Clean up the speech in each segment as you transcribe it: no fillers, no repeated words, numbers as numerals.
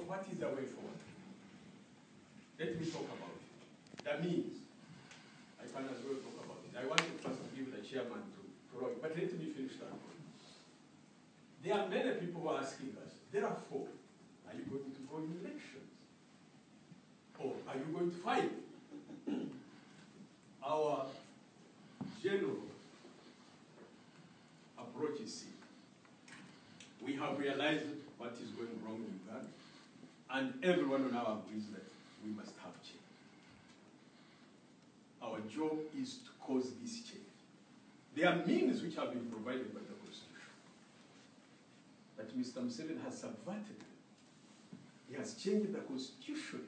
what is the way forward? Let me talk about it. That means, I can as well talk about it. I wanted first to give the chairman to Roy, but let me finish that point. There are many people who are asking us, therefore, are you going to go in elections? Or are you going to fight? Our general approach is simple. We have realized what is going wrong in Uganda, and everyone on our agrees that we must have change. Our job is to cause this change. There are means which have been provided by the Constitution, but Mr. Museveni has subverted them. He has changed the Constitution.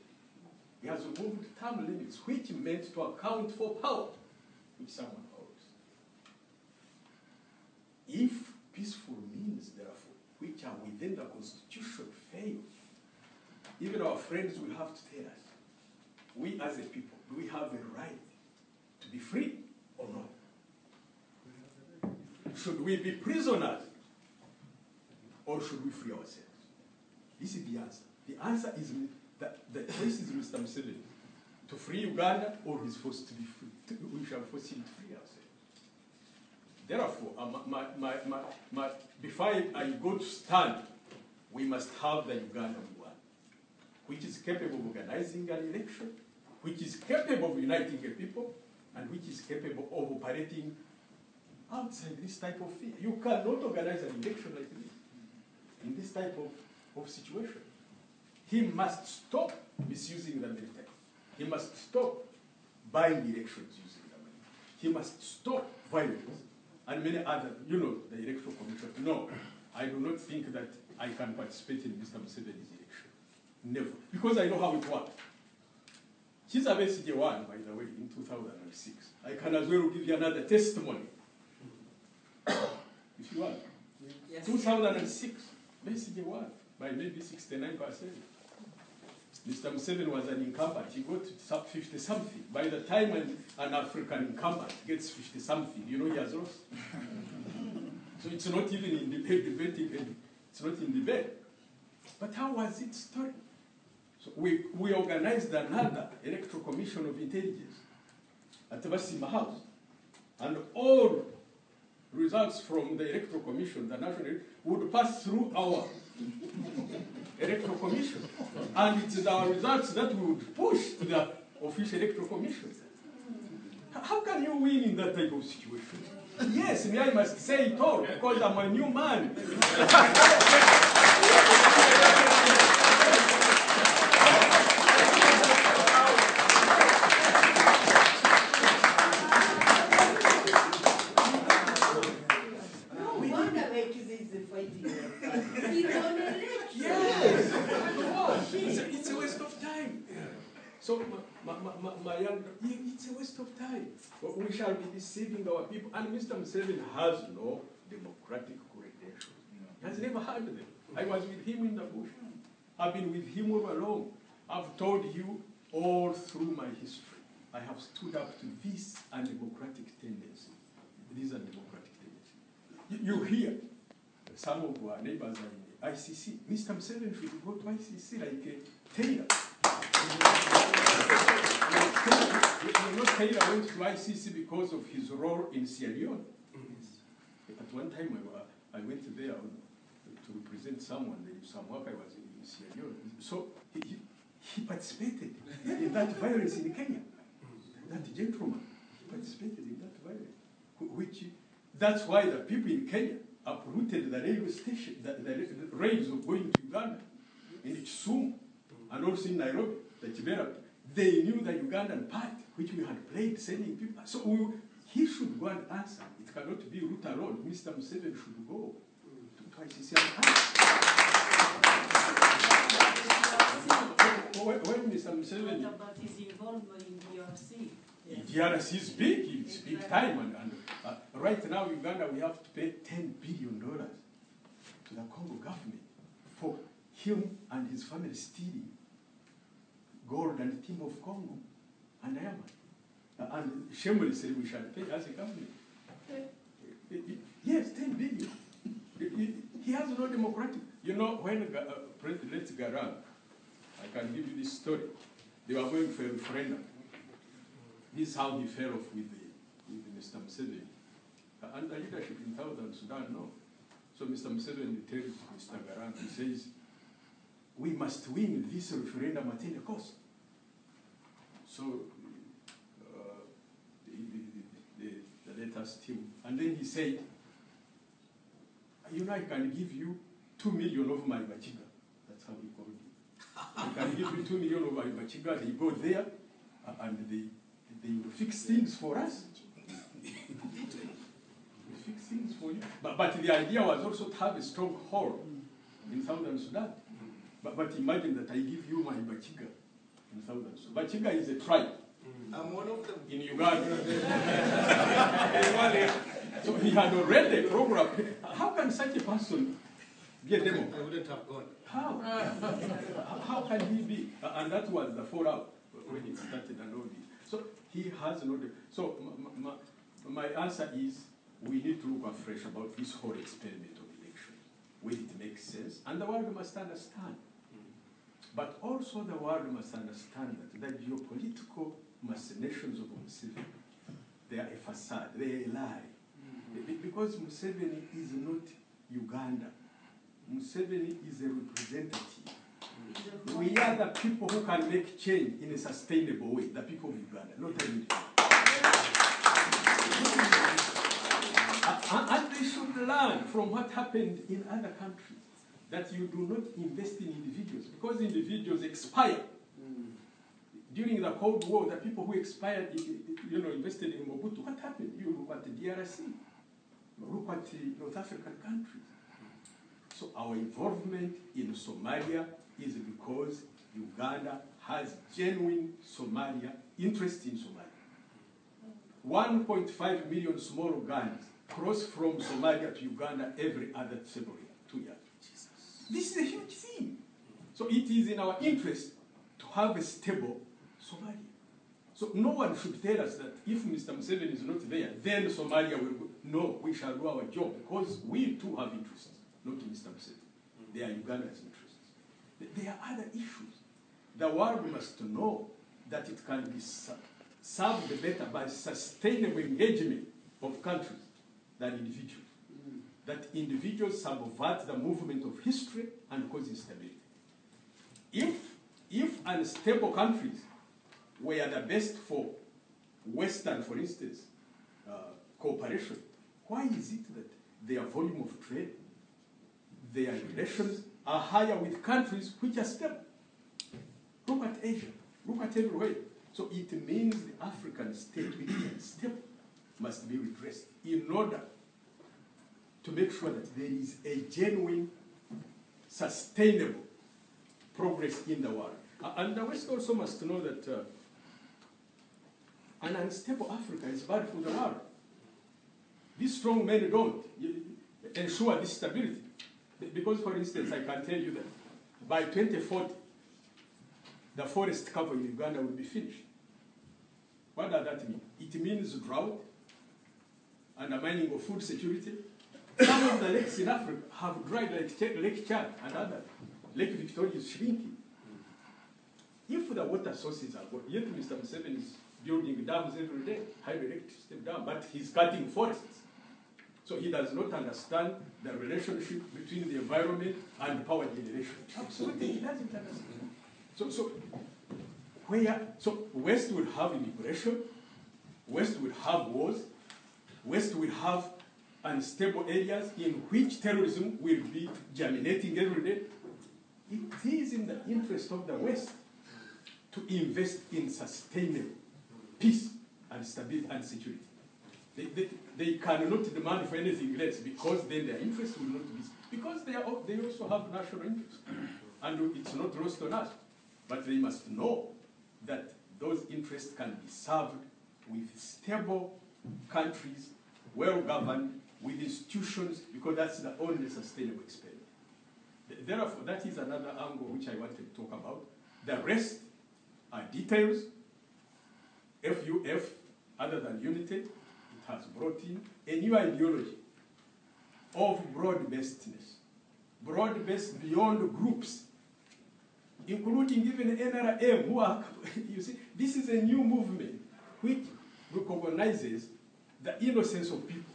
He has removed term limits, which meant to account for power, which someone holds. If peaceful means, therefore, which are within the Constitution fail, even our friends will have to tell us, we as a people, do we have a right to be free or not? Should we be prisoners or should we free ourselves? This is the answer. The answer is that the choice is Mr. Museveni to free Uganda, or he's forced to be free. We shall force him to free ourselves. Therefore, before I go to stand, we must have the Ugandan one, which is capable of organizing an election, which is capable of uniting a people, and which is capable of operating outside this type of fear. You cannot organize an election like this, in this type of situation. He must stop misusing the military. He must stop buying elections using the money. He must stop violence. And many other, the electoral commission. No, I do not think that I can participate in Mr. Museveni's election. Never. Because I know how it works. She's a Besigye one, by the way, in 2006. I can as well give you another testimony. If you want. Yes. 2006, Besigye one, by maybe 69%. Mr. Museveni was an incumbent. He got 50-something. By the time an African incumbent gets 50-something, he has lost. So it's not even in debating, it's not in debate. But how was it started? So we organized another Electoral Commission of Intelligence at Basima House. And all results from the Electoral Commission, the National, would pass through our Electoral Commission. And it's our results that we would push to the official Electoral Commission. How can you win in that type of situation? Yes, me, I must say it all, because I'm a new man. It's a waste of time. So, it's a waste of time. But we shall be deceiving our people. And Mr. Museveni has no democratic credentials. He has never had them. I was with him in the bush. I've been with him all along. I've told you all through my history. I have stood up to this undemocratic tendency. These are democratic tendencies. You hear some of our neighbors are in the ICC. Mr. Museveni should go to ICC like a Taylor. Taylor went to ICC because of his role in Sierra Leone. At one time, I went there to represent someone. Some work I was in Sierra Leone. So he participated in that violence in Kenya. That gentleman participated in that violence. That's why the people in Kenya uprooted the railway station, the rails of going to Uganda, in Kisumu, and also in Nairobi, the Kibera. They knew the Ugandan part, which we had played, sending people. So he should go and answer. It cannot be root alone. Mr. Museveni should go to ICC and answer. When Mr. Museveni... What about his involvement in DRC? DRC is big, it's big time. And right now, Uganda, we have to pay $10 billion to the Congo government for him and his family stealing gold and timber of Congo and diamond. And shamelessly, we shall pay as a government. Yes, 10 billion. He has no democratic. When President Garang I can give you this story. They were going for a referendum. This is how he fell off with Mr. Museveni. And the leadership in Southern Sudan, no. So Mr. Museveni tells Mr. Garang, he says, we must win this referendum at any cost. So the latest team. And then he said, you know, I can give you 2 million of my bachiga. That's how he called it. I can give you 2 million of my bachiga. They go there and they will fix things for us. Fix things for you. But the idea was also to have a strong hold in Southern Sudan. But imagine that I give you my bachiga in Southern Sudan. Bachiga is a tribe. I'm one of them. In Uganda. So he had already programmed. How can such a person be a demo? I wouldn't have gone. How can he be? And that was the fallout when it started and all this. So he has no. So my answer is we need to look afresh about this whole experiment of election, whether it makes sense, and the world must understand. But also the world must understand that the geopolitical machinations of Museveni, they are a facade, they are a lie. Because Museveni is not Uganda. Museveni is a representative. We are the people who can make change in a sustainable way, the people of Uganda, not the individual. And they should learn from what happened in other countries, that you do not invest in individuals, because individuals expire. During the Cold War, the people who expired, invested in Mobutu, what happened? You look at the DRC, look at the North African countries. So our involvement in Somalia is because Uganda has genuine Somalia, interest in Somalia. 1.5 million small guns cross from Somalia to Uganda every other several years, 2 years. This is a huge thing. So it is in our interest to have a stable Somalia. So no one should tell us that if Mr. Museveni is not there, then Somalia will go. No, we shall do our job, because we too have interests, not Mr. Museveni. They are Uganda's interests. There are other issues. The world must know that it can be served better by sustainable engagement of countries than individuals. That individuals subvert the movement of history and cause instability. If unstable countries were the best for Western, for instance, cooperation, why is it that their volume of trade, their relations are higher with countries which are stable? Look at Asia, look at everywhere. So it means the African state, which is stable, must be redressed in order to make sure that there is a genuine, sustainable progress in the world. And the West also must know that an unstable Africa is bad for the world. These strong men don't ensure this stability. Because, for instance, I can tell you that by 2040, the forest cover in Uganda will be finished. What does that mean? It means drought, undermining of food security. Some of the lakes in Africa have dried, like Lake Chad and others. Lake Victoria is shrinking. If the water sources are good, yet Mr. Museveni is building dams every day, hydroelectric dam, but he's cutting forests. So he does not understand the relationship between the environment and power generation. Absolutely, he doesn't understand. So West will have immigration, West will have wars, West will have unstable areas in which terrorism will be germinating every day. It is in the interest of the West to invest in sustainable peace and stability and security. They cannot demand for anything less, because then their interest will not be, because they also have national interest. And it's not lost on us. But they must know that those interests can be served with stable countries, well-governed, with institutions, because that's the only sustainable experiment. Therefore, that is another angle which I wanted to talk about. The rest are details. FUF, other than unity, it has brought in a new ideology of broad-basedness. Broad-based beyond groups. including even NRM, who are, you see, this is a new movement which recognizes the innocence of people.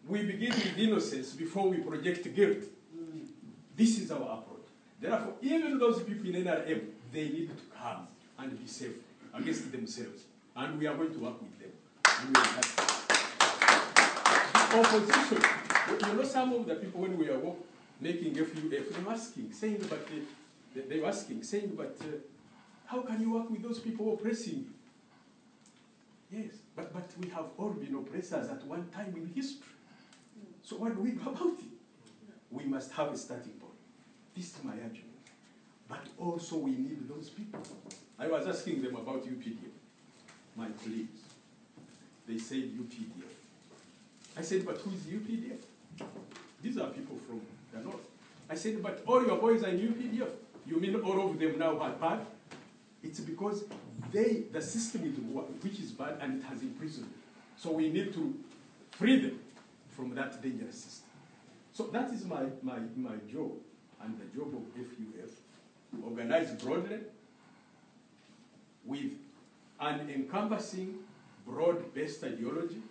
We begin with innocence before we project guilt. This is our approach. Therefore, even those people in NRM, they need to come and be safe against themselves. And we are going to work with them. And we are the opposition, you know, some of the people when we are making FUF, they were asking, saying, but how can you work with those people oppressing you? Yes, but we have all been oppressors at one time in history. So what do we do about it? We must have a starting point. This is my argument. But also we need those people. I was asking them about UPDF, my colleagues. They said UPDF. I said, but who is UPDF? These are people from the north. I said, but all your boys are in UPDF. You mean all of them now are bad? It's because the system is which is bad and it has imprisoned them. So we need to free them from that dangerous system. So that is my job and the job of FUF. Organize broadly with an encompassing, broad-based ideology,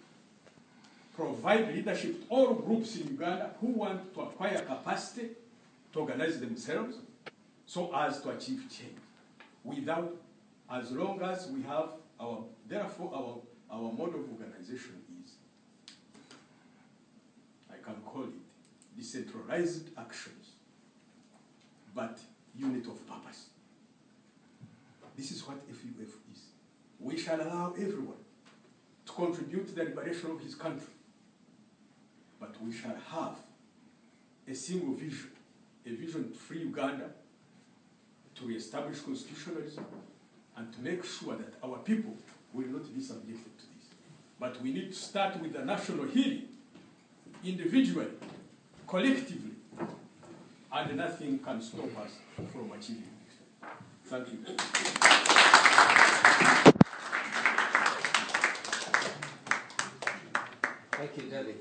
provide leadership to all groups in Uganda who want to acquire capacity to organize themselves so as to achieve change. As long as we have therefore our mode of organization is, I can call it decentralized actions, but unit of purpose. This is what FUF is. We shall allow everyone to contribute to the liberation of his country, but we shall have a single vision, a vision to free Uganda, to re-establish constitutionalism, and to make sure that our people will not be subjected to this. But we need to start with the national healing, individually, collectively, and nothing can stop us from achieving it. Thank you. Thank you, David.